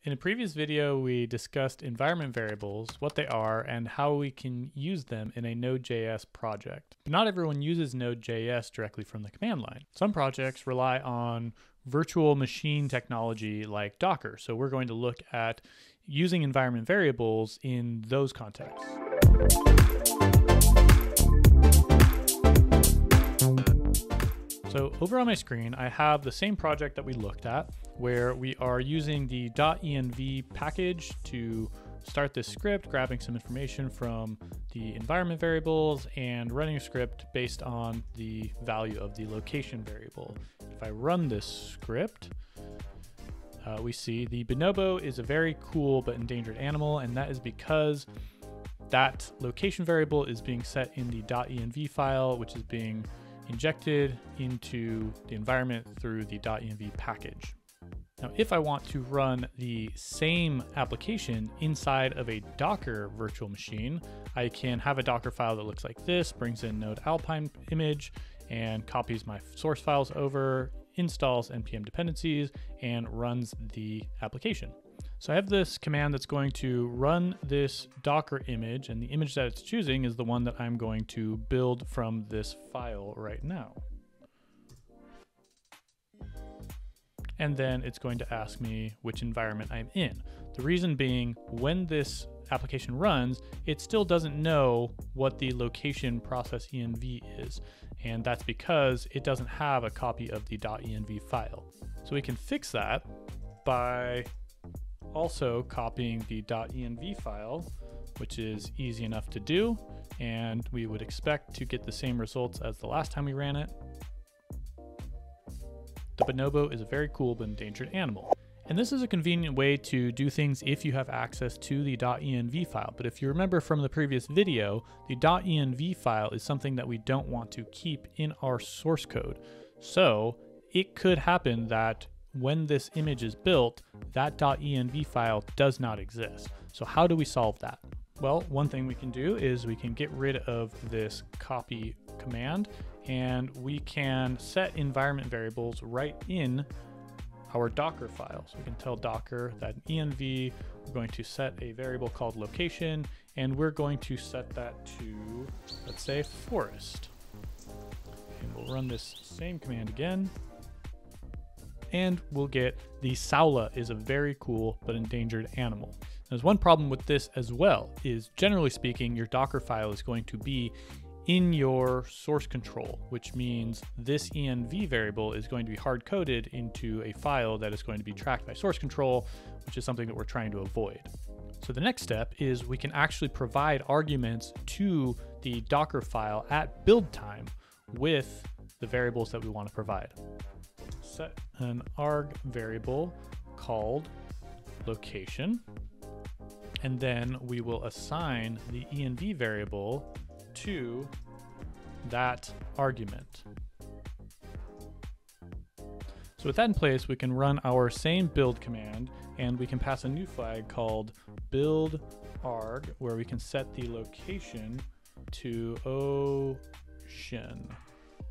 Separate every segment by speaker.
Speaker 1: In a previous video, we discussed environment variables, what they are, and how we can use them in a Node.js project. But not everyone uses Node.js directly from the command line. Some projects rely on virtual machine technology like Docker, so we're going to look at using environment variables in those contexts. So over on my screen, I have the same project that we looked at, where we are using the .env package to start this script, grabbing some information from the environment variables and running a script based on the value of the location variable. If I run this script, we see the bonobo is a very cool but endangered animal, and that is because that location variable is being set in the .env file, which is being injected into the environment through the .env package. Now, if I want to run the same application inside of a Docker virtual machine, I can have a Docker file that looks like this, brings in Node Alpine image, and copies my source files over, installs npm dependencies, and runs the application. So I have this command that's going to run this Docker image, and the image that it's choosing is the one that I'm going to build from this file right now. And then it's going to ask me which environment I'm in. The reason being, when this application runs, it still doesn't know what the location process env is. And that's because it doesn't have a copy of the .env file. So we can fix that by also copying the .env file, which is easy enough to do. And we would expect to get the same results as the last time we ran it. The bonobo is a very cool but endangered animal. And this is a convenient way to do things if you have access to the .env file. But if you remember from the previous video, the .env file is something that we don't want to keep in our source code. So it could happen that when this image is built, that .env file does not exist. So how do we solve that? Well, one thing we can do is we can get rid of this copy command, and we can set environment variables right in our Docker file. So we can tell Docker that env, we're going to set a variable called location, and we're going to set that to, let's say, forest. And we'll run this same command again, and we'll get the Saula is a very cool but endangered animal. There's one problem with this as well, is generally speaking, your Docker file is going to be in your source control, which means this env variable is going to be hard-coded into a file that is going to be tracked by source control, which is something that we're trying to avoid. So the next step is we can actually provide arguments to the Docker file at build time with the variables that we want to provide. Set an arg variable called location, and then we will assign the env variable to that argument. So with that in place, we can run our same build command, and we can pass a new flag called build arg, where we can set the location to ocean.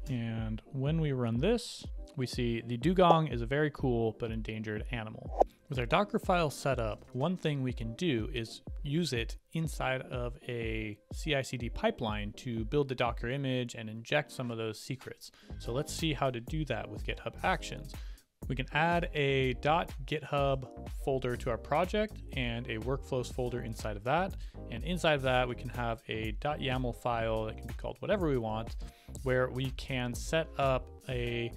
Speaker 1: And when we run this, we see the dugong is a very cool but endangered animal. With our Docker file set up, one thing we can do is use it inside of a CI/CD pipeline to build the Docker image and inject some of those secrets. So let's see how to do that with GitHub Actions. We can add a .github folder to our project and a workflows folder inside of that. And inside of that, we can have a .yaml file that can be called whatever we want, where we can set up a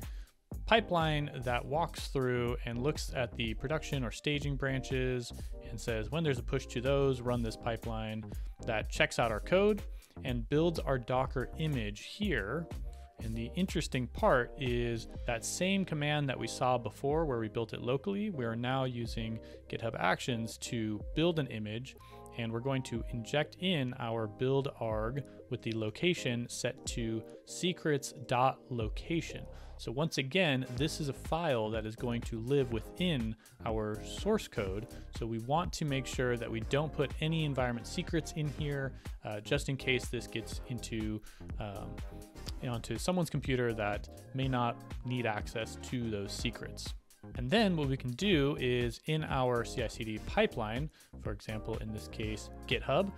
Speaker 1: pipeline that walks through and looks at the production or staging branches and says, when there's a push to those, run this pipeline that checks out our code and builds our Docker image here. And the interesting part is that same command that we saw before where we built it locally, we are now using GitHub Actions to build an image, and we're going to inject in our build arg with the location set to secrets.location. So once again, this is a file that is going to live within our source code. So we want to make sure that we don't put any environment secrets in here, just in case this gets into onto someone's computer that may not need access to those secrets. And then what we can do is in our CI/CD pipeline, for example, in this case, GitHub,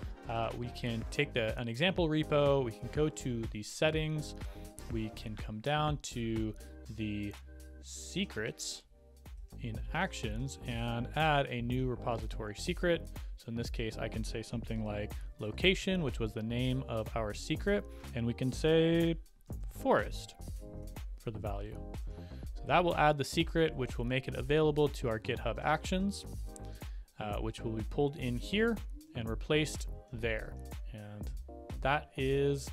Speaker 1: we can take an example repo, we can go to the settings, we can come down to the secrets in Actions and add a new repository secret. So in this case, I can say something like location, which was the name of our secret, and we can say forest for the value. So that will add the secret, which will make it available to our GitHub Actions, which will be pulled in here and replaced there. And that is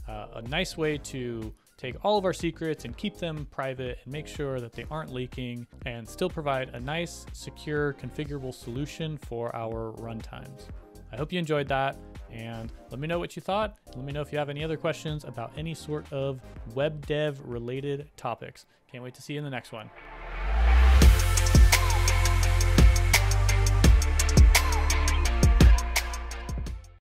Speaker 1: a nice way to take all of our secrets and keep them private and make sure that they aren't leaking and still provide a nice, secure, configurable solution for our runtimes. I hope you enjoyed that, and let me know what you thought. Let me know if you have any other questions about any sort of web dev related topics. Can't wait to see you in the next one.